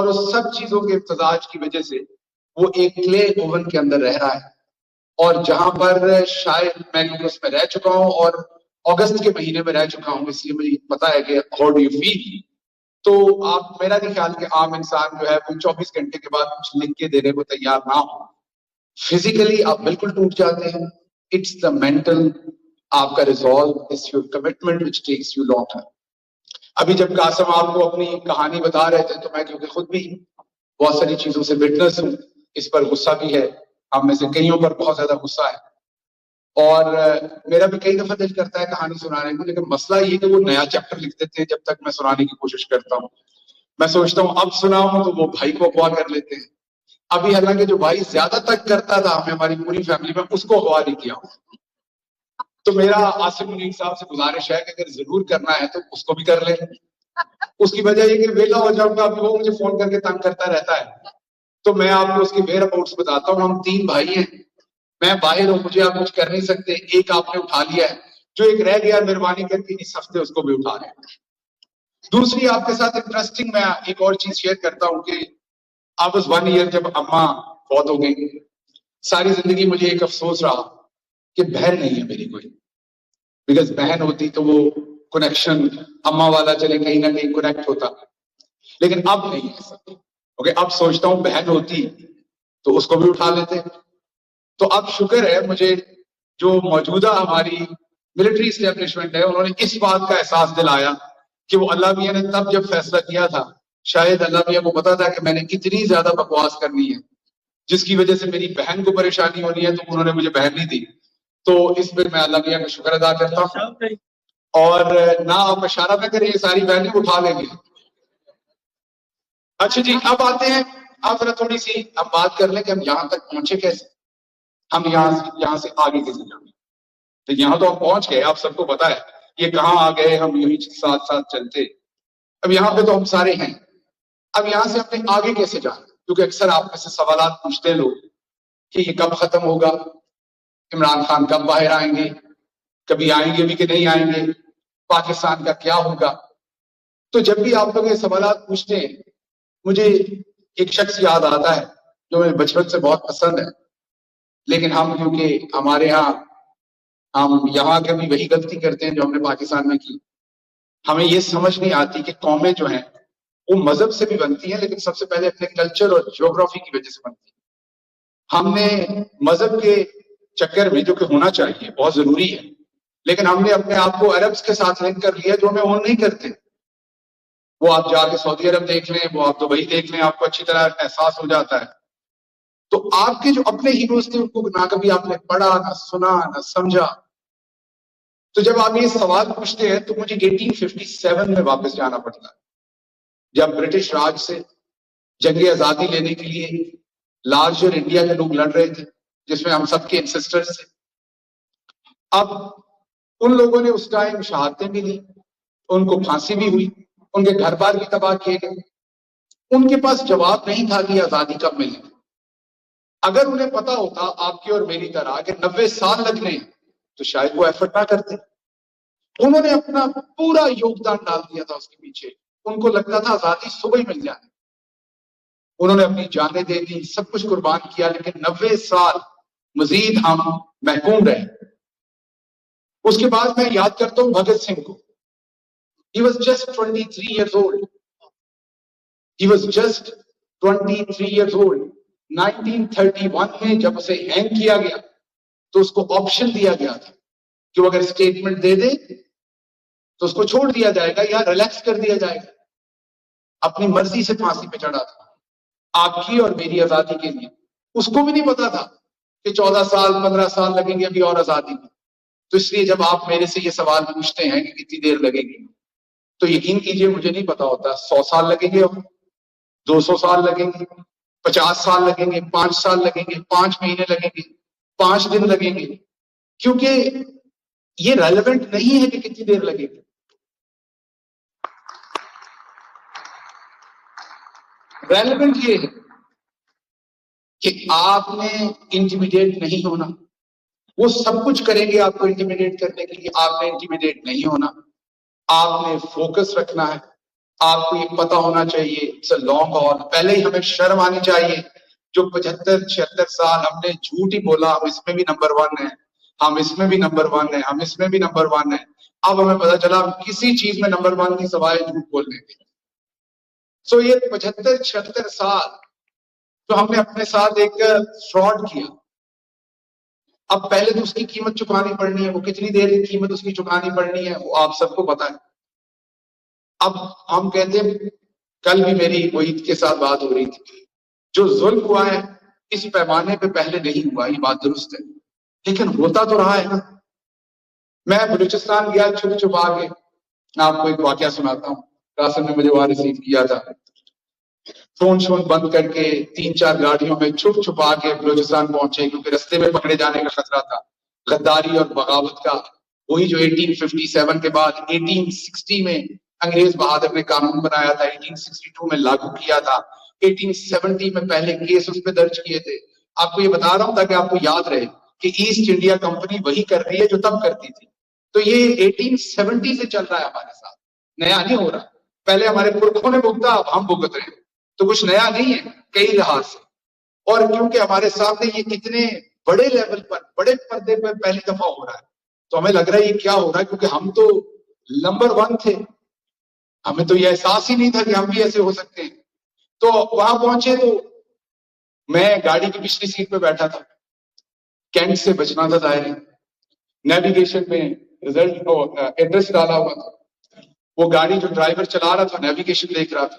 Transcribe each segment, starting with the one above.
اور اس سب چیزوں کے امتزاج کی وجہ سے وہ ایک کلے اوون کے اندر رہ رہا ہے. اور جہاں پر شاید میں اس میں رہ چکا ہوں اور اگست کے مہینے میں رہ چکا ہوں، اس لیے مجھے پتا ہے کہ ہاؤ ڈو یو فیل. تو آپ، میرا نہیں خیال کہ عام انسان جو ہے وہ 24 گھنٹے کے بعد کچھ لکھ کے دینے کو تیار نہ ہو. فزیکلی آپ بالکل ٹوٹ جاتے ہیں. اٹس دا مینٹل، آپ کا resolve, it's your commitment which takes you long time. ابھی جب قاسم آپ کو اپنی کہانی بتا رہے تھے تو میں کیونکہ خود بھی بہت ساری چیزوں سے وٹنس ہوں، اس پر غصہ بھی ہے، ہم میں سے کئیوں پر بہت زیادہ غصہ ہے، اور میرا بھی کئی دفعہ دل کرتا ہے کہانی سنانے کو، لیکن مسئلہ یہ کہ وہ نیا چیپٹر لکھ دیتے ہیں جب تک میں سنانے کی کوشش کرتا ہوں. میں سوچتا ہوں اب سناؤں تو وہ بھائی کو اغوا کر لیتے ہیں. ابھی حالانکہ جو بھائی زیادہ تک کرتا تھا ہمیں ہماری پوری فیملی میں، اس کو اغوا نہیں کیا. تو میرا آصف منیر صاحب سے گزارش ہے کہ اگر ضرور کرنا ہے تو اس کو بھی کر لیں. اس کی وجہ یہ کہ ویلا ہو جاؤں گا، ابھی وہ مجھے فون کر کے تنگ کرتا رہتا ہے. تو میں آپ کو اس کے ویئر اباؤٹس بتاتا ہوں. ہم 3 بھائی ہیں، میں باہر ہوں، مجھے آپ کچھ کر نہیں سکتے. ایک آپ نے اٹھا لیا ہے، جو ایک رہ گیا مہربانی کر کے اس ہفتے اس کو بھی اٹھا لیں. دوسری آپ کے ساتھ انٹرسٹنگ میں ایک اور چیز شیئر کرتا ہوں کہ آپ اس 1 ایئر جب اماں فوت ہو گئی، ساری زندگی مجھے ایک افسوس رہا کہ بہن نہیں ہے میری کوئی. بیکاز بہن ہوتی تو وہ کنیکشن اماں والا چلے کہیں نہ کہیں کنیکٹ ہوتا، لیکن اب نہیں ہے سب. اوکے، اب سوچتا ہوں بہن ہوتی تو اس کو بھی اٹھا لیتے. تو اب شکر ہے مجھے جو موجودہ ہماری ملٹری اسٹیبلشمنٹ ہے، انہوں نے اس بات کا احساس دلایا کہ وہ اللہ میاں نے تب جب فیصلہ کیا تھا، شاید اللہ میاں کو پتا تھا کہ میں نے کتنی زیادہ بکواس کرنی ہے جس کی وجہ سے میری بہن کو پریشانی ہونی ہے، تو انہوں نے مجھے بہن نہیں دی. تو اس پہ میں اللہ میاں کا شکر ادا کرتا ہوں. اور نہ آپ اشارہ نہ کریں، یہ ساری بہنیں اٹھا لیں گے. اچھا جی، اب آتے ہیں، آپ ذرا تھوڑی سی اب بات کر لیں کہ ہم یہاں تک پہنچے کیسے، ہم یہاں سے آگے کیسے جائیں. تو یہاں تو ہم پہنچ گئے، آپ سب کو پتا ہے یہ کہاں آ گئے، ہم یوں ہی ساتھ ساتھ چلتے. اب یہاں پہ تو ہم سارے ہیں. اب یہاں سے اپنے آگے کیسے جائیں، کیونکہ اکثر آپ میں سے سوالات پوچھتے لوگ کہ یہ کب ختم ہوگا، عمران خان کب باہر آئیں گے، کبھی آئیں گے بھی کہ نہیں آئیں گے، پاکستان کا کیا ہوگا. تو جب بھی آپ لوگ یہ سوالات پوچھتے ہیں، مجھے ایک شخص یاد آتا ہے جو مجھے بچپن سے بہت پسند ہے، لیکن ہم کیونکہ ہمارے ہم یہاں کبھی وہی غلطی کرتے ہیں جو ہم نے پاکستان میں کی. ہمیں یہ سمجھ نہیں آتی کہ قومیں جو ہیں وہ مذہب سے بھی بنتی ہیں، لیکن سب سے پہلے اپنے کلچر اور جیوگرافی کی وجہ سے بنتی ہیں. ہم نے مذہب کے چکر میں، جو کہ ہونا چاہیے، بہت ضروری ہے، لیکن ہم نے اپنے آپ کو عربز کے ساتھ لنک کر لیا جو ہمیں اون نہیں کرتے. وہ آپ جا کے سعودی عرب دیکھ لیں، وہ آپ دبئی دیکھ لیں، آپ کو اچھی طرح احساس ہو جاتا ہے. تو آپ کے جو اپنے ہیروز تھے ان کو نہ کبھی آپ نے پڑھا، نہ سنا، نہ سمجھا. تو جب آپ یہ سوال پوچھتے ہیں تو مجھے 1857 میں واپس جانا پڑتا ہے، جب برٹش راج سے جنگ آزادی لینے کے لیے لارجر انڈیا کے لوگ لڑ رہے تھے، جس میں ہم سب کے انسسٹرز تھے. اب ان لوگوں نے اس ٹائم شہادتیں بھی دی، ان کو پھانسی بھی ہوئی، ان کے گھر بار بھی تباہ کیے گئے. ان کے پاس جواب نہیں تھا کہ آزادی کب ملے. اگر انہیں پتا ہوتا آپ کی اور میری طرح کہ 90 سال لگنے تو شاید وہ ایفرٹ نہ کرتے. انہوں نے اپنا پورا یوگدان ڈال دیا تھا اس کے پیچھے. ان کو لگتا تھا آزادی صبح ہی مل جائے. انہوں نے اپنی جانیں دے دی، سب کچھ قربان کیا، لیکن 90 سال مزید ہم محکوم رہے. اس کے بعد میں یاد کرتا ہوں بھگت سنگھ کو. He was just 23 years old. He was just 23 years old. 1931 میں جب اسے ہینگ کیا گیا تو اس کو آپشن دیا گیا تھا کہ وہ اگر اسٹیٹمنٹ دے دے تو اس کو چھوڑ دیا جائے گا یا ریلیکس کر دیا جائے گا. اپنی مرضی سے پھانسی پہ چڑھا تھا آپ کی اور میری آزادی کے لیے. اس کو بھی نہیں پتا تھا کہ 14 سال 15 سال لگیں گے ابھی اور آزادی میں. تو اس لیے جب آپ میرے سے یہ سوال پوچھتے ہیں کہ کتنی دیر لگے گی، تو یقین کیجئے مجھے نہیں پتا ہوتا. 100 سال لگیں گے، 200 سال لگیں گے، 50 سال لگیں گے، 5 سال لگیں گے، 5 مہینے لگیں گے، 5 دن لگیں گے، کیونکہ یہ ریلیونٹ نہیں ہے کہ کتنی دیر لگے گی. ریلیونٹ یہ ہے کہ آپ نے انٹیمیڈیٹ نہیں ہونا. وہ سب کچھ کریں گے آپ کو انٹیمیڈیٹ کرنے کے لیے، آپ نے انٹیمیڈیٹ نہیں ہونا. آپ نے فوکس رکھنا ہے، آپ کو یہ پتا ہونا چاہیے اٹس اے لانگ ہال. پہلے ہی ہمیں شرم آنی چاہیے. جو 75-76 سال ہم نے جھوٹ ہی بولا ہم اس میں بھی نمبر 1 ہیں, ہم اس میں بھی نمبر 1 ہیں, ہم اس میں بھی نمبر 1 ہیں, اب ہمیں پتا چلا ہم کسی چیز میں نمبر 1 کی سوائے جھوٹ بولنے کے. سو یہ 75-76 سال جو ہم نے اپنے ساتھ ایک فراڈ کیا, اب پہلے تو اس کی قیمت چکانی پڑنی ہے. وہ کتنی دیر کی قیمت اس کی چکانی پڑنی ہے وہ آپ سب کو پتا ہے. اب ہم کہتے ہیں, کل بھی میری معید کے ساتھ بات ہو رہی تھی, جو ظلم ہوا ہے اس پیمانے پہ پہلے نہیں ہوا, یہ بات درست ہے, لیکن ہوتا تو رہا ہے نا. میں بلوچستان گیا چھپ چھپا کے, میں آپ کو ایک واقعہ سناتا ہوں. قاسم نے مجھے وہاں ریسیو کیا تھا, فون شون بند کر کے 3-4 گاڑیوں میں چھپ چھپا کے بلوچستان پہنچے, کیونکہ رستے میں پکڑے جانے کا خطرہ تھا. غداری اور بغاوت کا وہی جو 1857 کے بعد 1860 میں انگریز بہادر نے قانون بنایا تھا, 1862 میں لاگو کیا تھا, 1870 میں پہلے کیس اس پہ درج کیے تھے. آپ کو یہ بتا رہا ہوں تاکہ آپ کو یاد رہے کہ ایسٹ انڈیا کمپنی وہی کر رہی ہے جو تب کرتی تھی. تو یہ 1870 سے چل رہا ہے ہمارے ساتھ, نیا نہیں ہو رہا. پہلے ہمارے پرکھوں نے بھگتا, اب ہم بھگت رہے ہیں, تو کچھ نیا نہیں ہے کئی لحاظ سے. اور کیونکہ ہمارے سامنے یہ اتنے بڑے لیول پر, بڑے پردے پر پہلی دفعہ ہو رہا ہے, تو ہمیں لگ رہا ہے یہ کیا ہو رہا ہے, کیونکہ ہم تو نمبر 1 تھے, ہمیں تو یہ احساس ہی نہیں تھا کہ ہم بھی ایسے ہو سکتے ہیں. تو وہاں پہنچے تو میں گاڑی کی پچھلی سیٹ پہ بیٹھا تھا, کینٹ سے بچنا تھا ظاہر ہے. نیویگیشن میں رزلٹ کو ایڈریس ڈالا ہوا تھا. وہ گاڑی جو ڈرائیور چلا رہا تھا نیویگیشن دیکھ رہا تھا.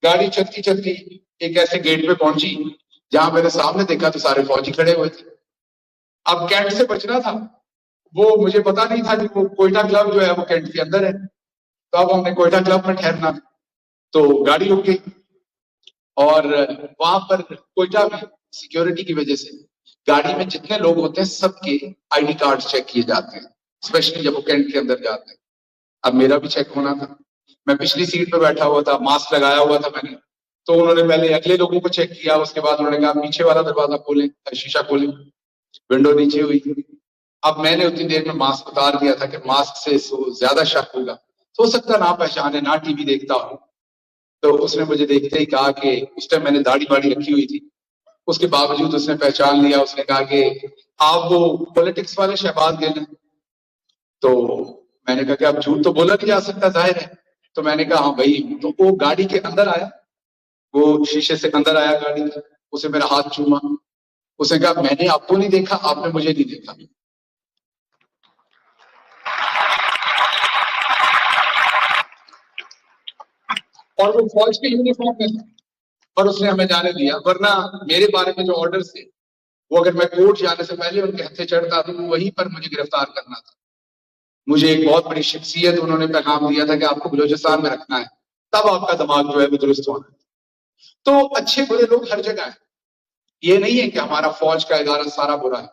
گاڑی چلتی چلتی ایک ایسے گیٹ پہ پہنچی جہاں میں نے سامنے دیکھا تو سارے فوجی کھڑے ہوئے تھے. اب کینٹ سے بچنا تھا, وہ مجھے پتا نہیں تھا کہ وہ کوئٹہ کلب جو ہے وہ کینٹ کے اندر ہے. تو اب ہم نے کوئٹہ کلب میں ٹھہرنا, تو گاڑی رک گئی. اور وہاں پر کوئٹہ میں سیکیورٹی کی وجہ سے گاڑی میں جتنے لوگ ہوتے ہیں سب کے آئی ڈی کارڈ چیک کیے جاتے ہیں, اسپیشلی جب وہ کینٹ کے اندر جاتے ہیں. اب میرا بھی چیک ہونا تھا, میں پچھلی سیٹ پہ بیٹھا ہوا تھا, ماسک لگایا ہوا تھا میں نے. تو انہوں نے پہلے اگلے لوگوں کو چیک کیا, اس کے بعد انہوں نے کہا پیچھے والا دروازہ کھولیں, شیشہ کھولیں, ونڈو نیچے ہوئی. اب میں نے اتنی دیر میں ماسک اتار دیا تھا کہ ماسک سے زیادہ شک ہوگا, تو ہو سکتا نہ پہچانے, نہ ٹی وی دیکھتا ہوں. تو اس نے مجھے دیکھتے ہی کہا کہ اس ٹائم میں نے داڑھی باڑھی رکھی ہوئی تھی, اس کے باوجود اس نے پہچان لیا. اس نے کہا کہ آپ وہ پولیٹکس والے شہباز گل ہیں. تو میں نے کہا کہ اب جھوٹ تو بولا نہیں جا سکتا ظاہر ہے. تو میں نے کہا ہاں بھائی. تو وہ گاڑی کے اندر آیا, وہ شیشے سے اندر آیا گاڑی, اسے میرا ہاتھ چوما. اس نے کہا میں نے آپ کو نہیں دیکھا, آپ نے مجھے نہیں دیکھا. اور وہ فوج کے یونیفارم میں تھا, اور اس نے ہمیں جانے دیا. ورنہ میرے بارے میں جو آرڈرز تھے وہ اگر میں کورٹ جانے سے پہلے ان کے ہتھے چڑھتا تو وہیں پر مجھے گرفتار کرنا تھا. مجھے ایک بہت بڑی شخصیت انہوں نے پیغام دیا تھا کہ آپ کو بلوچستان میں رکھنا ہے, تب آپ کا دماغ جو ہے وہ درست ہونا ہے. تو اچھے برے لوگ ہر جگہ ہیں. یہ نہیں ہے کہ ہمارا فوج کا ادارہ سارا برا ہے.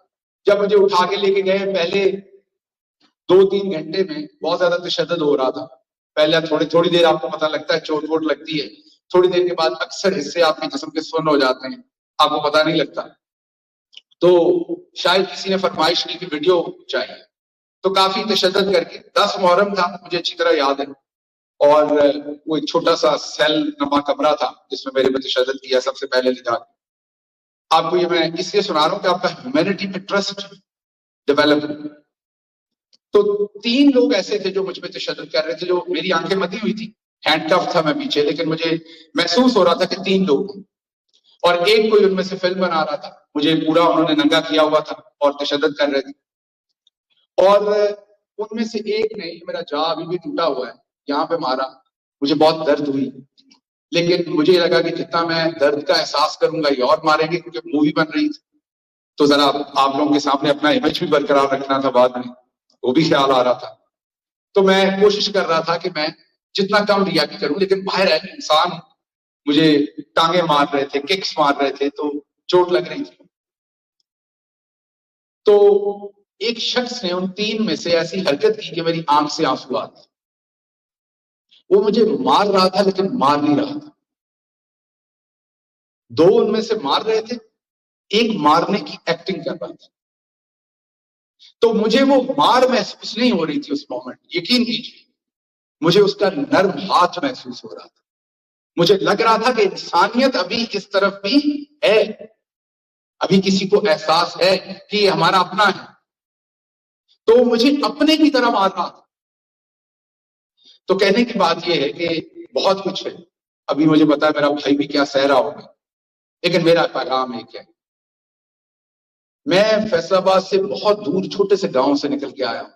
جب مجھے اٹھا کے لے کے گئے, پہلے 2-3 گھنٹے میں بہت زیادہ تشدد ہو رہا تھا. پہلے تھوڑی دیر آپ کو پتہ لگتا ہے, چوٹ ووٹ لگتی ہے, تھوڑی دیر کے بعد اکثر حصے آپ کے جسم کے سن ہو جاتے ہیں, آپ کو پتہ نہیں لگتا. تو شاید کسی نے فرمائش کی کہ ویڈیو چاہیے, تو کافی تشدد کر کے 10 محرم تھا, مجھے اچھی طرح یاد ہے. اور وہ ایک چھوٹا سا سیل نما کمرہ تھا جس میں میرے پہ تشدد کیا سب سے پہلے لے جا کے. آپ کو یہ میں اس لیے سنا رہا ہوں کہ آپ کا ہیومینٹی پہ ٹرسٹ ڈیولپ. تو 3 لوگ ایسے تھے جو مجھ پہ تشدد کر رہے تھے, جو میری آنکھیں مدی ہوئی تھی, ہینڈ کف تھا میں پیچھے, لیکن مجھے محسوس ہو رہا تھا کہ 3 لوگ ہیں. اور ایک کوئی ان میں سے فلم بنا رہا تھا, مجھے پورا انہوں نے ننگا کیا ہوا تھا اور تشدد کر رہے تھے. اور ان میں سے ایک نے, میرا جا ابھی بھی ٹوٹا ہوا ہے, یہاں پہ مارا. مجھے بہت درد ہوئی, لیکن مجھے لگا کہ جتنا میں درد کا احساس کروں گا یہ اور ماریں گے, کیونکہ مووی بن رہی تھی. تو ذرا آپ لوگوں کے سامنے اپنا امیج بھی برقرار رکھنا تھا بعد میں, وہ بھی خیال آ رہا تھا. تو میں کوشش کر رہا تھا کہ میں جتنا کم ریاکٹ کروں, لیکن باہر ہے انسان, مجھے ٹانگیں مار رہے تھے, ککس مار رہے تھے, تو چوٹ لگ رہی تھی. تو ایک شخص نے ان 3 میں سے ایسی حرکت کی کہ میری آنکھ سے آنسو آ گئے. وہ مجھے مار رہا تھا لیکن مار نہیں رہا تھا. 2 ان میں سے مار رہے تھے, ایک مارنے کی ایکٹنگ کر رہا تھا. تو مجھے وہ مار محسوس نہیں ہو رہی تھی اس مومنٹ, یقین کیجیے مجھے اس کا نرم ہاتھ محسوس ہو رہا تھا. مجھے لگ رہا تھا کہ انسانیت ابھی اس طرف بھی ہے, ابھی کسی کو احساس ہے کہ یہ ہمارا اپنا ہے. تو مجھے اپنے کی طرف آتا. تو کہنے کی بات یہ ہے کہ بہت کچھ ہے. ابھی مجھے پتا ہے میرا بھائی بھی کیا سہ رہا ہوگا, لیکن میرا پیغام ایک ہے. میں فیصل آباد سے بہت دور چھوٹے سے گاؤں سے نکل کے آیا ہوں.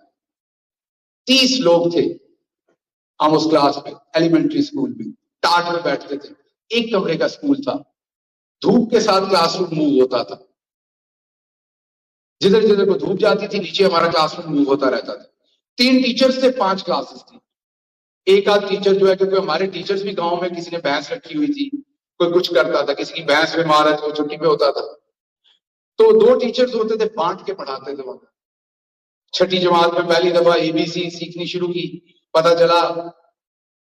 30 لوگ تھے ہم اس کلاس میں, ایلیمنٹری اسکول میں ٹاٹ میں بیٹھتے تھے. ایک کمرے کا اسکول تھا, دھوپ کے ساتھ کلاس روم موو ہوتا تھا. جدھر جدھر کو دھوپ جاتی تھی نیچے ہمارا کلاس روم موو ہوتا رہتا تھا. 3 ٹیچرز تھے, 5 کلاسز تھی. ایک آدھ ٹیچر جو ہے, کیونکہ ہمارے ٹیچرز بھی گاؤں میں کسی نے بھینس رکھی ہوئی تھی, کوئی کچھ کرتا تھا, کسی کی بھینس بیمار ہے تو چھٹی پہ ہوتا تھا. تو 2 ٹیچرز ہوتے تھے, بانٹ کے پڑھاتے تھے. وہاں 6ٹھی جماعت میں پہلی دفعہ ABC سیکھنی شروع کی. پتا چلا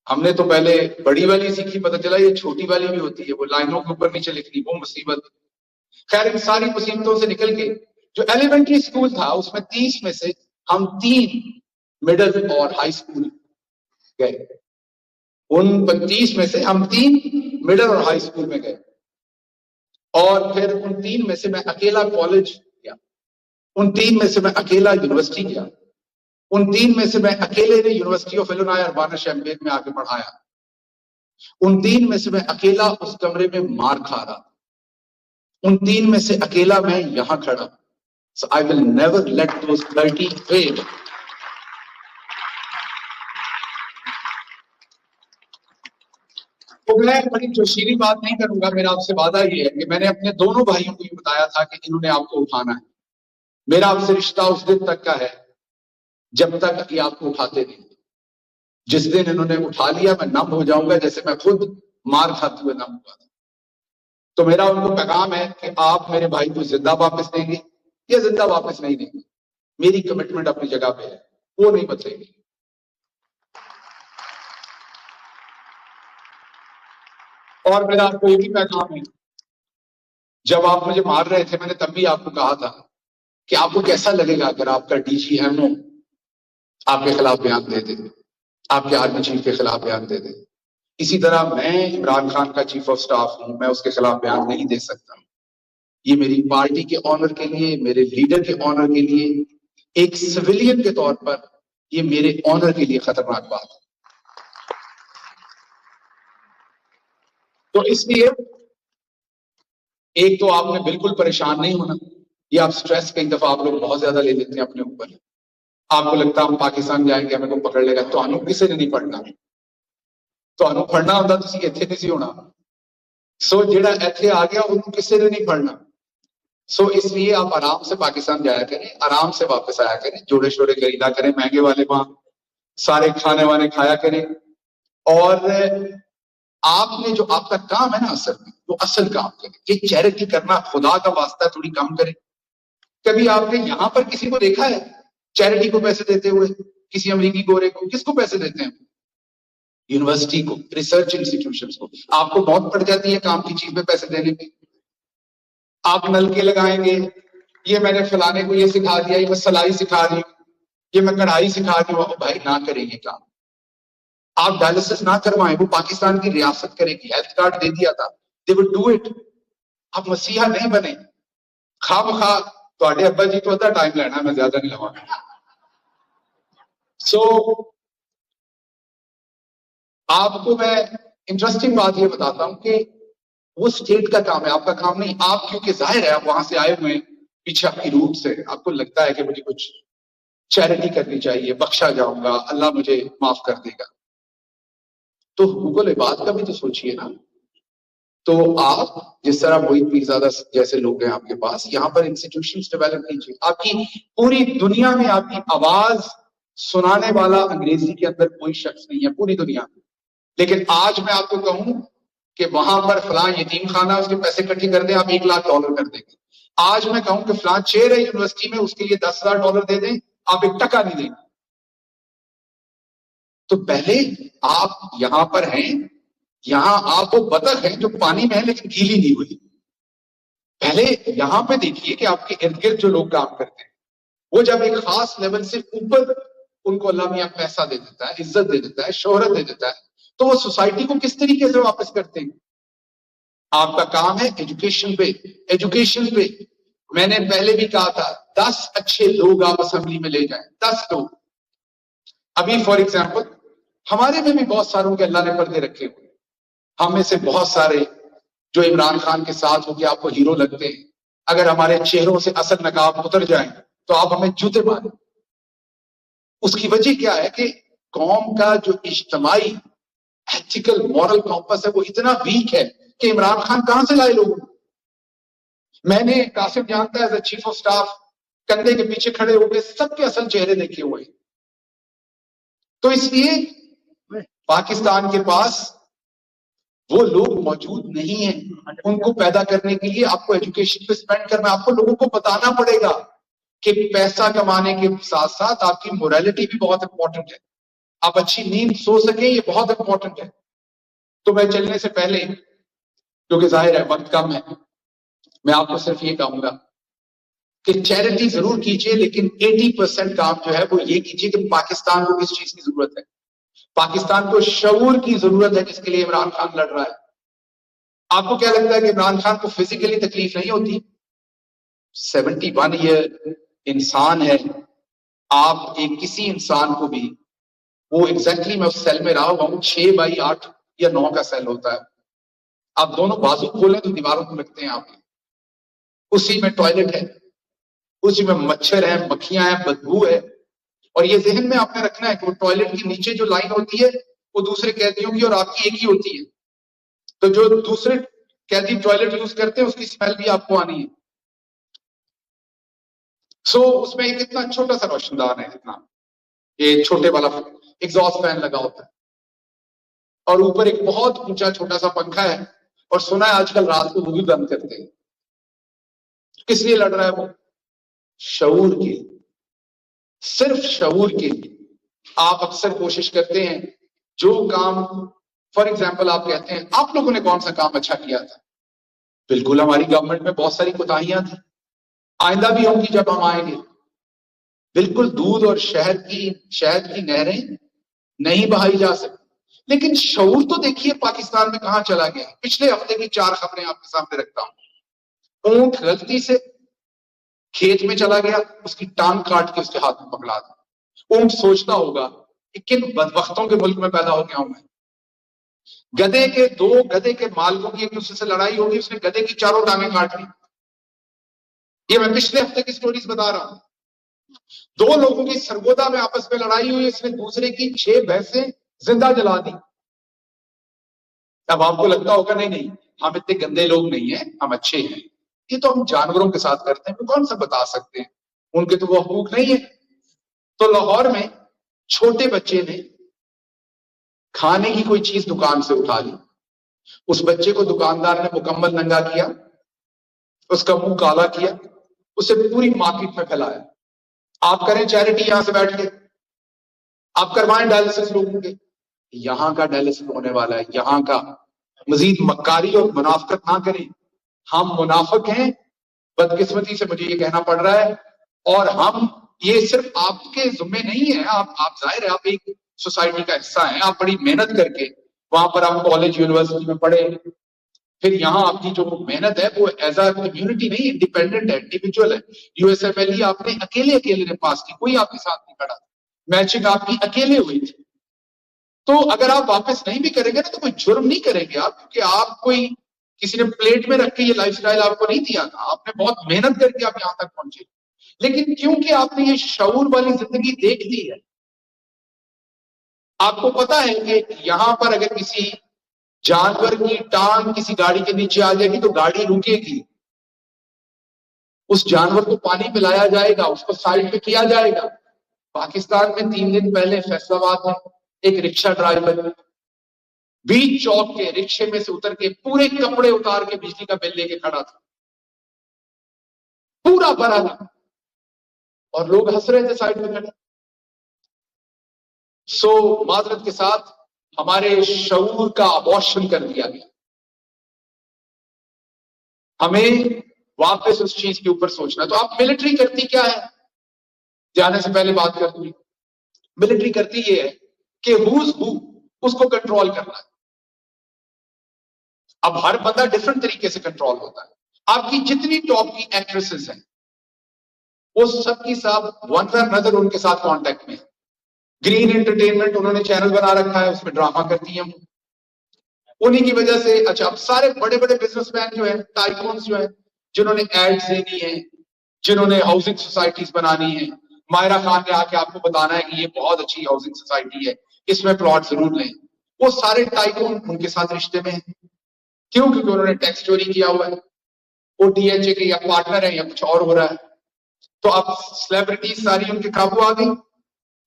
ہم نے تو پہلے بڑی والی سیکھی, پتا چلا یہ چھوٹی والی بھی ہوتی ہے, وہ لائنوں کے اوپر نیچے لکھنی, وہ مصیبت. خیر ان ساری مصیبتوں سے نکل کے جو ایلیمنٹری اسکول تھا اس میں 30 میں سے ہم 3 مڈل اور ہائی اسکول گئے. ان 25 میں سے ہم 3 مڈل اور ہائی اسکول میں گئے. اور پھر ان 3 میں سے میں اکیلا کالج گیا. ان 3 میں سے میں اکیلا یونیورسٹی گیا. ان 3 میں سے میں اکیلے نے یونیورسٹی آف الینوائے اربانا شیمپیر میں آ کے پڑھایا. ان 3 میں سے میں اکیلا اس کمرے میں مار کھا رہا. ان 3 میں سے اکیلا میں یہاں کھڑا. So I will never let those 30 fail. تو میں بڑی جوشیلی بات نہیں کروں گا. میرا آپ سے وعدہ یہ ہے کہ میں نے اپنے دونوں بھائیوں کو یہ بتایا تھا کہ انہوں نے آپ کو اٹھانا ہے. میرا آپ سے رشتہ اس دن تک کا ہے جب تک کہ آپ کو اٹھاتے نہیں. جس دن انہوں نے اٹھا لیا میں نم ہو جاؤں گا جیسے میں خود مار کھاتے ہوئے نم ہوا تھا. تو میرا ان کو پیغام ہے کہ آپ میرے بھائی کو زندہ واپس دیں گے یا زندہ واپس نہیں دیں گے. میری کمٹمنٹ اپنی جگہ پہ ہے, وہ نہیں بدلے گی. اور میرا آپ کو یہ بھی پیغام ہے, جب آپ مجھے مار رہے تھے میں نے تب بھی آپ کو کہا تھا کہ آپ کو کیسا لگے گا اگر آپ کا DG ایمو آپ کے خلاف بیان دے دے, آپ کے آرمی چیف کے خلاف بیان دے دے. اسی طرح میں عمران خان کا چیف آف سٹاف ہوں, میں اس کے خلاف بیان نہیں دے سکتا. یہ میری پارٹی کے آنر کے لیے, میرے لیڈر کے آنر کے لیے, ایک سویلین کے طور پر یہ میرے آنر کے لیے خطرناک بات ہے. تو اس لیے ایک تو آپ نے بالکل پریشان نہیں ہونا. یہ آپ سٹریس کئی دفعہ آپ لوگ بہت زیادہ لے لیتے ہیں اپنے اوپر. آپ کو لگتا ہے ہم پاکستان جائیں گے ہمیں کو پکڑ لے گا. تو انو کسی نے نہیں پڑھنا, تو انو پڑھنا ہوتا تو اتنے نہیں سی ہونا. سو جڑا ایتھے آ گیا انہوں کسی نے نہیں پڑھنا. سو اس لیے آپ آرام سے پاکستان جایا کریں, آرام سے واپس آیا کریں, جوڑے شوڑے خریدا کریں, مہنگے والے وہاں سارے کھانے وانے کھایا کریں. اور آپ نے جو آپ کا کام ہے نا اصل میں, وہ اصل کام کریں. یہ چیریٹی کرنا خدا کا واسطہ تھوڑی کم کریں. کبھی آپ نے یہاں پر کسی کو دیکھا ہے چیریٹی کو پیسے دیتے ہوئے؟ کسی امریکی گورے کو کس کو پیسے دیتے ہیں؟ یونیورسٹی کو, ریسرچ انسٹیٹیوشنز کو. آپ کو بہت پڑ جاتی ہے کام کی چیز میں پیسے دینے میں. آپ نلکے لگائیں گے, یہ میں نے فلانے کو یہ سکھا دیا, یہ میں سلائی سکھا دی, یہ میں کڑھائی سکھا دی. بھائی نہ کریں یہ کام. آپ ڈائلسس نہ کروائیں, وہ پاکستان کی ریاست کرے گی. ہیلتھ کارڈ دے دیا تھا, they would do it. آپ مسیحا نہیں بنے. خواہ بخواہ تھوڑے ابا جی تو ادھا ٹائم لینا, میں زیادہ نہیں لوا. سو آپ کو میں انٹرسٹنگ بات یہ بتاتا ہوں کہ وہ اسٹیٹ کا کام ہے, آپ کا کام نہیں. آپ کیونکہ ظاہر ہے آپ وہاں سے آئے ہوئے پیچھے آپ کی روٹ سے, آپ کو لگتا ہے کہ مجھے کچھ چیریٹی کرنی چاہیے, بخشا جاؤں گا, اللہ مجھے معاف کر دے گا. تو حقوق العباد کا بھی تو سوچئے نا. تو آپ جس طرح محیط پیرزادہ جیسے لوگ ہیں آپ کے پاس, یہاں پر انسٹیٹیوشنز ڈیولپ کیجیے. آپ کی پوری دنیا میں آپ کی آواز سنانے والا انگریزی کے اندر کوئی شخص نہیں ہے پوری دنیا میں. لیکن آج میں آپ کو کہوں کہ وہاں پر فلاں یتیم خانہ, اس کے پیسے اکٹھے کر دیں, آپ $1,00,000 کر دیں گے. آج میں کہوں کہ فلاں چیئر ہے یونیورسٹی میں, اس کے لیے $10,000 دے دیں, آپ $1 نہیں دیں گے. تو پہلے آپ یہاں پر ہیں, یہاں آپ وہ بطخ ہیں جو پانی میں ہے لیکن گیلی نہیں ہوئی. پہلے یہاں پہ دیکھیے کہ آپ کے ارد گرد جو لوگ کام کرتے ہیں وہ جب ایک خاص لیول سے اوپر ان کو اللہ میاں پیسہ دے دیتا ہے، عزت دے دیتا ہے، شہرت دے دیتا ہے، تو وہ سوسائٹی کو کس طریقے سے واپس کرتے ہیں؟ آپ کا کام ہے ایجوکیشن پہ، ایجوکیشن پہ۔ میں نے پہلے بھی کہا تھا 10 اچھے لوگ آپ اسمبلی میں لے جائیں، 10 لوگ۔ ابھی فار ایگزامپل ہمارے میں بھی بہت ساروں کے اللہ نے پردے رکھے ہوئے، ہم میں سے بہت سارے جو عمران خان کے ساتھ ہو کے آپ کو ہیرو لگتے ہیں، اگر ہمارے چہروں سے اصل نقاب اتر جائیں تو آپ ہمیں جوتے ماریں۔ اس کی وجہ کیا ہے کہ قوم کا جو اجتماعی ایتھیکل مورل کمپس ہے وہ اتنا ویک ہے کہ عمران خان کہاں سے لائے لوگوں کو؟ میں نے قاسم جانتا ہے as a chief of staff کندھے کے پیچھے کھڑے ہو کے سب کے اصل چہرے دیکھے ہوئے۔ تو اس لیے پاکستان کے پاس وہ لوگ موجود نہیں ہیں، ان کو پیدا کرنے کے لیے آپ کو ایجوکیشن پہ سپینڈ کرنا، آپ کو لوگوں کو بتانا پڑے گا کہ پیسہ کمانے کے ساتھ ساتھ آپ کی موریلٹی بھی بہت امپورٹنٹ ہے، آپ اچھی نیند سو سکیں یہ بہت امپورٹنٹ ہے۔ تو میں چلنے سے پہلے، کیونکہ ظاہر ہے وقت کم ہے، میں آپ کو صرف یہ کہوں گا کہ چیریٹی ضرور کیجئے، لیکن 80% کام جو ہے وہ یہ کیجئے کہ پاکستان کو کس چیز کی ضرورت ہے۔ پاکستان کو شعور کی ضرورت ہے جس کے لیے عمران خان لڑ رہا ہے۔ آپ کو کیا لگتا ہے کہ عمران خان کو فزیکلی تکلیف نہیں ہوتی؟ 71 ایئر انسان ہے، آپ ایک کسی انسان کو بھی، وہ ایگزیکٹلی میں اس سیل میں رہا ہوا ہوں، 6x8 یا 9 کا سیل ہوتا ہے، آپ دونوں بازو کھولیں تو دیواروں کو لگتے ہیں آپ کے، اسی میں ٹوائلٹ ہے، اسی میں مچھر ہیں، مکھیاں ہیں، بدبو ہے، اور یہ ذہن میں آپ نے رکھنا ہے کہ وہ ٹوائلٹ کے نیچے جو لائن ہوتی ہے وہ دوسرے قیدیوں کی اور آپ کی ایک ہی ہوتی ہے، تو جو دوسرے قیدی ٹوائلٹ یوز کرتے ہیں اس کی اسمیل بھی آپ کو آنی ہے۔ اس میں ایک اتنا چھوٹا سا روشن دان ہے، اتنا یہ چھوٹے والا ایگزاسٹ فین لگا ہوتا ہے، اور اوپر ایک بہت اونچا چھوٹا سا پنکھا ہے، اور سنا ہے آج کل رات کو وہ بھی بند کرتے ہیں۔ کس لیے لڑ رہا ہے وہ؟ شعور کے، صرف شعور کے لیے۔ آپ اکثر کوشش کرتے ہیں جو کام، فار ایگزامپل آپ کہتے ہیں آپ لوگوں نے کون سا کام اچھا کیا تھا؟ بالکل ہماری گورنمنٹ میں بہت ساری کوتاہیاں تھیں، آئندہ بھی ہوں گی جب ہم آئیں گے۔ بالکل دودھ اور شہد کی نہریں نہیں بہائی جا سکتی، لیکن شعور تو دیکھیے پاکستان میں کہاں چلا گیا۔ پچھلے ہفتے کی 4 خبریں آپ کے سامنے رکھتا ہوں۔ اونٹ غلطی سے کھیت میں چلا گیا، اس کی ٹانگ کاٹ کے اس کے ہاتھ میں پکڑا دیا۔ اونٹ سوچتا ہوگا کہ کن بدبختوں کے ملک میں پیدا ہو گیا ہوں میں۔ دو گدے کے مالکوں کی ایک دوسرے سے لڑائی ہوگی، اس نے گدے کی 4 ٹانگیں کاٹ لی۔ یہ میں پچھلے ہفتے کی سٹوریز بتا رہا ہوں۔ 2 لوگوں کی سرگودا میں آپس میں لڑائی ہوئی، اس نے دوسرے کی 6 بھینسیں زندہ جلا دی۔ اب آپ کو لگتا ہوگا نہیں ہم اتنے گندے لوگ نہیں ہیں، ہم اچھے ہیں، یہ تو ہم جانوروں کے ساتھ کرتے ہیں، کون سا بتا سکتے ہیں، ان کے تو وہ حقوق نہیں ہے۔ تو لاہور میں چھوٹے بچے نے کھانے کی کوئی چیز دکان سے اٹھا لی، اس بچے کو دکاندار نے مکمل ننگا کیا، اس کا منہ کالا کیا، اسے پوری مارکیٹ میں پھیلایا۔ آپ کریں چیریٹی یہاں سے بیٹھ کے، آپ کروائیں ڈائلسس لوگوں کے، یہاں کا ڈائلسس ہونے والا ہے، یہاں کا۔ مزید مکاری اور منافقت نہ کریں، ہم منافق ہیں، بدقسمتی سے مجھے یہ کہنا پڑ رہا ہے، اور ہم یہ صرف آپ کے ذمہ نہیں ہے، آپ ظاہر ہے آپ ایک سوسائٹی کا حصہ ہیں، آپ بڑی محنت کر کے وہاں پر آپ کالج یونیورسٹی میں پڑھے، پھر یہاں آپ کی جو محنت ہے وہ ایز اے کمیونٹی نہیں، انڈیپینڈنٹ ہے، انڈیویجول ہے۔ USFLE آپ نے اکیلے نے پاس کی، کوئی آپ کے ساتھ نہیں کھڑا، میچنگ آپ کی اکیلے ہوئی تھی۔ تو اگر آپ واپس نہیں بھی کریں گے نا تو کوئی جرم نہیں کریں گے آپ، کیونکہ آپ کوئی کسی نے پلیٹ میں رکھ کے یہ لائف سٹائل آپ کو نہیں دیا تھا، آپ نے بہت محنت کر کے آپ یہاں تک پہنچے، لیکن کیونکہ آپ نے یہ شعور والی زندگی دیکھ لی ہے، آپ کو پتا ہے کہ یہاں پر اگر کسی جانور کی ٹانگ کسی گاڑی کے نیچے آ جائے گی تو گاڑی رکے گی، اس جانور کو پانی پلایا جائے گا، اس کو سائڈ پہ کیا جائے گا۔ پاکستان میں 3 دن پہلے فیصلہ آباد میں ایک رکشہ ڈرائیور بیچ چوک کے رکشے میں سے اتر کے پورے کپڑے اتار کے بجلی کا بل لے کے کھڑا تھا، پورا بھرا تھا، اور لوگ ہنس رہے تھے سائڈ میں کھڑے۔ معذرت کے ساتھ ہمارے شعور کا ابارشن کر دیا گیا، ہمیں واپس اس چیز کے اوپر سوچنا۔ تو آپ ملٹری کرتی کیا ہے؟ جانے سے پہلے بات کر دوں، ملٹری کرتی یہ ہے کہ ہوز ہو اس کو کنٹرول کرنا ہے. اب ہر بندہ ڈفرنٹ طریقے سے کنٹرول ہوتا ہے. آپ کی جتنی ٹاپ کی ایکٹریسز ہیں وہ سب کی سب ون وے نظر ان کے ساتھ کانٹیکٹ میں. گرین انٹرٹینمنٹ انہوں نے چینل بنا رکھا ہے, اس میں ڈرامہ کرتی ہیں انہی کی وجہ سے. اچھا, اب سارے بڑے بڑے بزنس مین جو ہیں, ٹائکونز جو ہیں, جنہوں نے ایڈز دینی ہیں, جنہوں نے ہاؤسنگ سوسائٹیز بنانی ہیں, ماہرہ خان نے آ کے آپ کو بتانا ہے کہ یہ بہت اچھی ہاؤسنگ سوسائٹی ہے, اس میں پلاٹ ضرور لیں, وہ سارے ٹائکون ان کے ساتھ رشتے میں ہیں. کیوں؟ کیونکہ انہوں نے ٹیکس چوری کیا ہوا ہے, وہ ڈی ایچ اے کے یا پارٹنر ہیں یا کچھ اور ہو رہا ہے. تو اب سیلیبریٹیز ساری ان کے قابو آ گئی.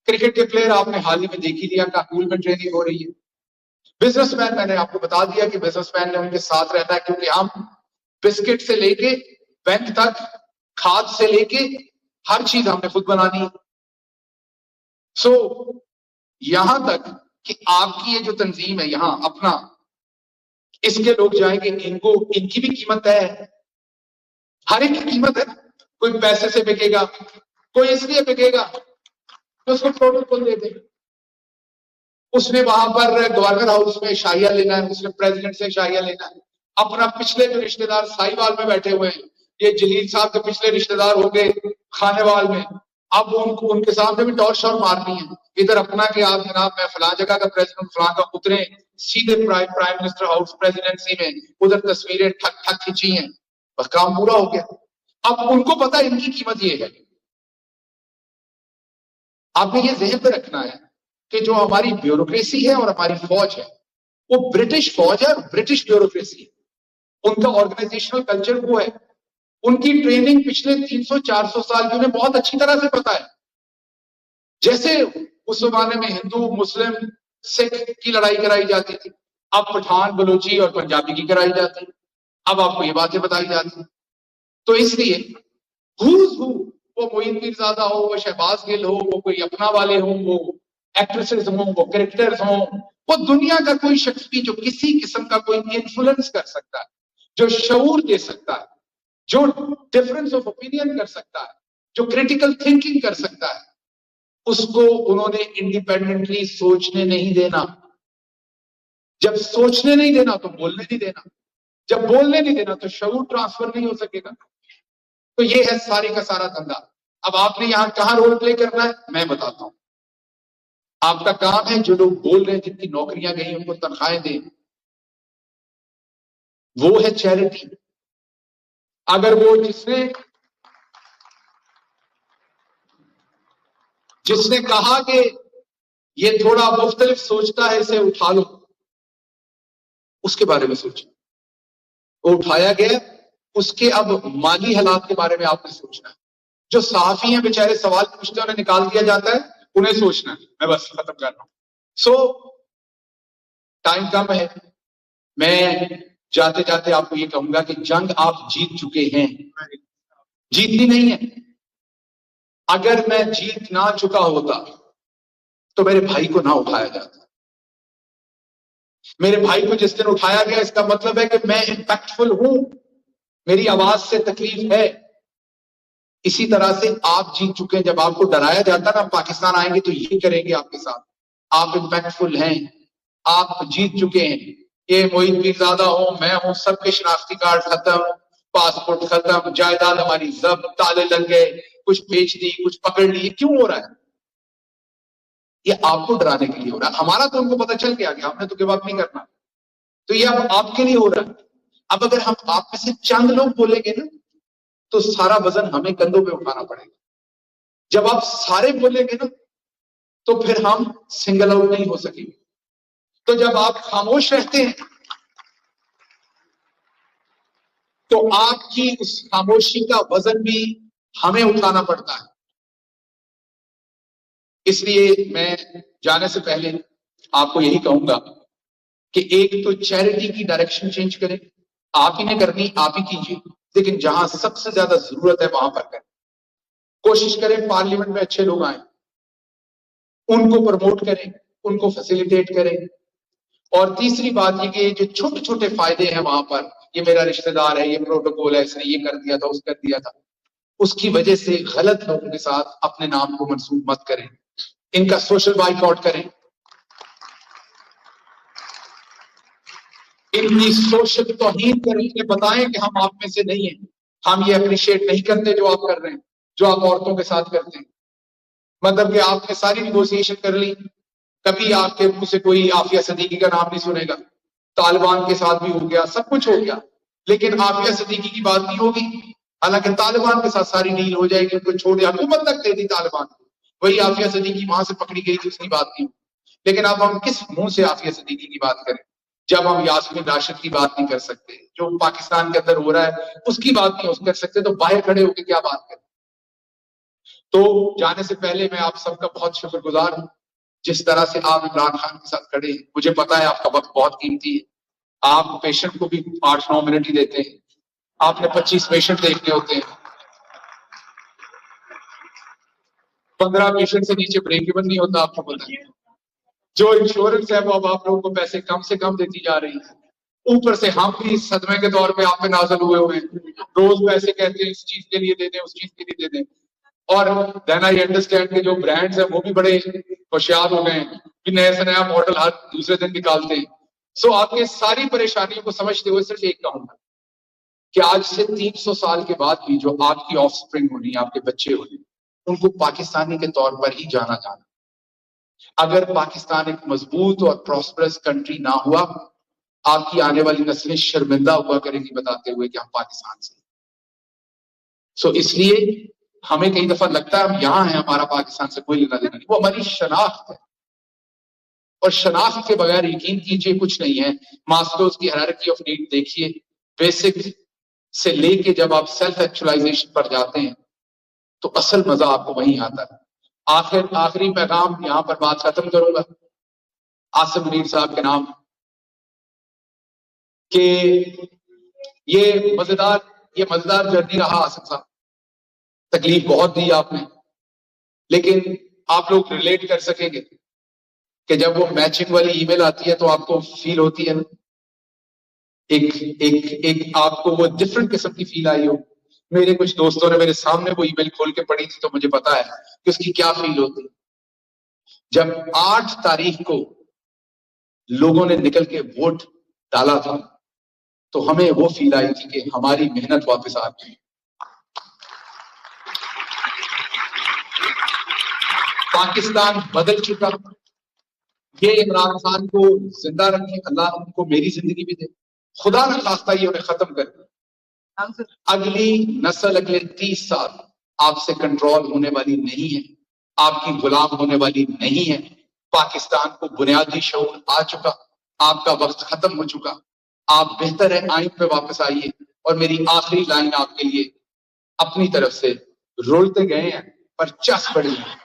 کرکٹ کے پلیئر آپ نے حال ہی میں دیکھ ہی لیا, کابل میں ٹریننگ ہو رہی ہے. بزنس مین, میں نے آپ کو بتا دیا کہ بزنس مین نے ان کے ساتھ رہنا ہے, کیونکہ ہم بسکٹ سے لے کے بینک تک, کھاد سے لے کے ہر چیز ہم نے خود بنانی ہے. سو یہاں تک کہ آپ کی یہ جو تنظیم ہے یہاں اپنا, اس کے لوگ جائیں گے, ان کی بھی قیمت ہے, ہر ایک کی قیمت ہے. کوئی پیسے سے بکے گا, کوئی اس لیے بکے گا تو اس کو پروٹوکول دے دیں. اس نے وہاں پر گورنر ہاؤس میں شاہیہ لینا ہے, اس نے پریزیڈنٹ سے شاہیہ لینا ہے. اپنا پچھلے جو رشتہ دار ساہیوال میں بیٹھے ہوئے ہیں, یہ جلیل صاحب کے پچھلے رشتہ دار ہو گئے کھانے وال میں, اب ان کے سامنے بھی ٹور شور مارنی ہے. ادھر اپنا کہ آپ جناب میں فلاں جگہ کا پریزیڈنٹ فلاں کا اترے سیدھے پرائم منسٹر ہاؤس پریزیڈنسی میں, ادھر تصویریں ٹھک ٹھک کھینچی ہیں, بس کام پورا ہو گیا. اب ان کو پتا ان کی قیمت یہ ہے. آپ نے یہ ذہن پہ رکھنا ہے کہ جو ہماری بیوروکریسی ہے اور ہماری فوج ہے وہ برٹش فوج ہے اور برٹش بیوروکریسی ہے. ان کا آرگنائزیشنل کلچر وہ ہے, ان کی ٹریننگ پچھلے 300-400 سال کی انہیں بہت اچھی طرح سے پتا ہے. جیسے اس زمانے میں ہندو مسلم سکھ کی لڑائی کرائی جاتی تھی, اب پٹھان بلوچی اور پنجابی کی کرائی جاتی, اب آپ کو یہ باتیں بتائی جاتی. تو اس لیے ہوز ہو, وہ معین پیرزادہ ہو, وہ شہباز گل ہو, وہ کوئی اپنا والے ہوں, وہ ایکٹریسز ہوں, وہ کرکٹرز ہوں, وہ دنیا کا کوئی شخص بھی جو کسی قسم کا کوئی انفلوئنس کر سکتا ہے, جو شعور دے سکتا ہے, جو ڈفرنس آف اوپینین کر سکتا ہے, جو کریٹیکل تھنکنگ کر سکتا ہے, اس کو انہوں نے انڈیپینڈنٹلی سوچنے نہیں دینا. جب سوچنے نہیں دینا تو بولنے نہیں دینا, جب بولنے نہیں دینا تو شعور ٹرانسفر نہیں ہو سکے گا. تو یہ ہے سارے کا سارا دھندا. اب آپ نے یہاں کہاں رول پلے کرنا ہے میں بتاتا ہوں. آپ کا کام ہے جو لوگ بول رہے ہیں, جن کی نوکریاں گئی ان کو تنخواہیں دیں, وہ ہے چیریٹی. اگر وہ جس نے کہا کہ یہ تھوڑا مختلف سوچتا ہے اسے اٹھا لو, اس کے بارے میں سوچیں. وہ اٹھایا گیا, اس کے اب مالی حالات کے بارے میں آپ نے سوچنا ہے. جو صحافی ہیں بیچارے سوال پوچھتے ہیں انہیں نکال دیا جاتا ہے, انہیں سوچنا ہے. میں بس ختم کر رہا ہوں. سو ٹائم کم ہے, میں جاتے جاتے آپ کو یہ کہوں گا کہ جنگ آپ جیت چکے ہیں, جیتنی نہیں ہے. اگر میں جیت نہ چکا ہوتا تو میرے بھائی کو نہ اٹھایا جاتا. میرے بھائی کو جس دن اٹھایا گیا اس کا مطلب ہے کہ میں امپیکٹفل ہوں, میری آواز سے تکلیف ہے. اسی طرح سے آپ جیت چکے ہیں. جب آپ کو ڈرایا جاتا نا پاکستان آئیں گے تو یہ کریں گے آپ کے ساتھ, آپ امپیکٹفل ہیں, آپ جیت چکے ہیں. یہ معین پیرزادہ ہوں, میں ہوں, سب کے شناختی کارڈ ختم, پاسپورٹ ختم, جائیداد ہماری ضبط, تالے لگ گئے, کچھ بیچ دی, کچھ پکڑ لی. کیوں ہو رہا ہے؟ یہ آپ کو ڈرانے کے لیے ہو رہا ہے. ہمارا تو ان کو پتہ چل گیا کہ ہم نے تو گیو اپ نہیں کرنا, تو یہ اب آپ کے لیے ہو رہا ہے. اب اگر ہم آپ میں سے چند لوگ بولیں گے نا تو سارا وزن ہمیں کندھوں پہ اٹھانا پڑے گا. جب آپ سارے بولیں گے نا تو پھر ہم سنگل آؤٹ نہیں ہو سکیں گے. تو جب آپ خاموش رہتے ہیں تو آپ کی اس خاموشی کا وزن بھی ہمیں اٹھانا پڑتا ہے. اس لیے میں جانے سے پہلے آپ کو یہی کہوں گا کہ ایک تو چیریٹی کی ڈائریکشن چینج کریں. آپ ہی نے کرنی, آپ ہی کیجیے, لیکن جہاں سب سے زیادہ ضرورت ہے وہاں پر کریں. کوشش کریں پارلیمنٹ میں اچھے لوگ آئیں, ان کو پروموٹ کریں, ان کو فیسیلیٹیٹ کریں. اور تیسری بات یہ کہ جو چھوٹے چھوٹے فائدے ہیں وہاں پر, یہ میرا رشتہ دار ہے, یہ پروٹوکول ہے, اس نے یہ کر دیا تھا, اس کر دیا تھا, اس کی وجہ سے غلط لوگوں کے ساتھ اپنے نام کو منسوب مت کریں. ان کا سوشل بائیکاٹ کریں، ان کی سوشل توہین کریں، انہیں بتائیں کہ ہم آپ میں سے نہیں ہیں، ہم یہ اپریشیٹ نہیں کرتے جو آپ کر رہے ہیں، جو آپ عورتوں کے ساتھ کرتے ہیں. مطلب کہ آپ نے ساری نیگوسیشن کر لی، کبھی آپ کے منہ سے کوئی عافیہ صدیقی کا نام نہیں سنے گا، طالبان کے ساتھ بھی ہو گیا، سب کچھ ہو گیا، لیکن عافیہ صدیقی کی بات نہیں ہوگی. حالانکہ طالبان کے ساتھ ساری ڈیل ہو جائے گی، ان کو چھوڑ دیا، حکومت تک دے دی طالبان کو، وہی عافیہ صدیقی وہاں سے پکڑی گئی تھی، اس کی بات نہیں ہوگی. لیکن اب ہم کس منہ سے عافیہ صدیقی کی بات کریں جب ہم یاسمین راشد کی بات نہیں کر سکتے، جو پاکستان کے اندر ہو رہا ہے اس کی بات نہیں کر سکتے، تو باہر کھڑے ہو کے کیا بات کریں. تو جانے سے پہلے میں آپ سب کا بہت شکر گزار ہوں، جس طرح سے آپ عمران خان کے ساتھ کھڑے ہیں. مجھے پتا ہے آپ کا وقت بہت قیمتی ہے، آپ پیشنٹ کو بھی 8-9 منٹ ہی دیتے ہیں، آپ نے 25 پیشنٹ دیکھنے ہوتے ہیں، 15 پیشنٹ سے نیچے بریک ایون نہیں ہوتا، آپ کو پتا ہے. جو انشورنس ہے وہ اب آپ لوگوں کو پیسے کم سے کم دیتی جا رہی ہے، اوپر سے ہم بھی اس صدمے کے طور پہ آپ پہ نازل ہوئے ہیں، روز پیسے کہتے ہیں اس چیز کے لیے دے دیں، اس چیز کے لیے دے دیں. اور دین آئی انڈرسٹینڈ کہ جو برانڈز ہیں وہ بھی بڑے ہوشیار ہو گئے ہیں کہ نئے سے نیا ماڈل ہر دوسرے دن نکالتے ہیں. سو آپ کے ساری پریشانیوں کو سمجھتے ہوئے صرف ایک کہوں گا کہ آج سے 300 سال کے بعد بھی جو آپ کی آف سپرنگ ہونی، آپ کے بچے ہونے، ان کو پاکستانی کے طور پر ہی جانا جانا. اگر پاکستان ایک مضبوط اور پراسپرس کنٹری نہ ہوا، آپ کی آنے والی نسلیں شرمندہ ہوا کریں گی بتاتے ہوئے کہ ہم پاکستان سے. سو اس لیے ہمیں کئی دفعہ لگتا ہے ہم یہاں ہیں، ہمارا پاکستان سے کوئی لینا دینا نہیں، وہ ہماری شناخت ہے، اور شناخت کے بغیر یقین کیجئے کچھ نہیں ہے. ماسلوز کی ہیرارکی آف نیڈ دیکھیے، بیسک سے لے کے جب آپ سیلف ایکچولائزیشن پر جاتے ہیں تو اصل مزہ آپ کو وہیں آتا ہے. آخری پیغام یہاں پر بات ختم کروں گا عاصم منیر صاحب کے نام، کہ یہ مزیدار جرنی رہا. عاصم صاحب تکلیف بہت دی آپ نے، لیکن آپ لوگ ریلیٹ کر سکیں گے کہ جب وہ میچنگ والی ای میل آتی ہے تو آپ کو فیل ہوتی ہے نا، ایک آپ کو وہ ڈفرنٹ قسم کی فیل آئی ہو. میرے کچھ دوستوں نے میرے سامنے وہ ای میل کھول کے پڑھی تھی تو مجھے پتا ہے کہ اس کی کیا فیل ہوتی. جب 8 تاریخ کو لوگوں نے نکل کے ووٹ ڈالا تھا تو ہمیں وہ فیل آئی تھی کہ ہماری محنت واپس آ گئی. پاکستان بدل چکا. یہ عمران خان کو زندہ رکھے، اللہ ان کو میری زندگی بھی دے، خدا نہ خواستہ یہ انہیں ختم کر دے. اگلی نسل اگلے 30 سال آپ سے کنٹرول ہونے والی نہیں ہے، آپ کی غلام ہونے والی نہیں ہے. پاکستان کو بنیادی شعور آ چکا، آپ کا وقت ختم ہو چکا. آپ بہتر ہے آئین پہ واپس آئیے. اور میری آخری لائن آپ کے لیے اپنی طرف سے، رولتے گئے ہیں پر چس پڑی ہے.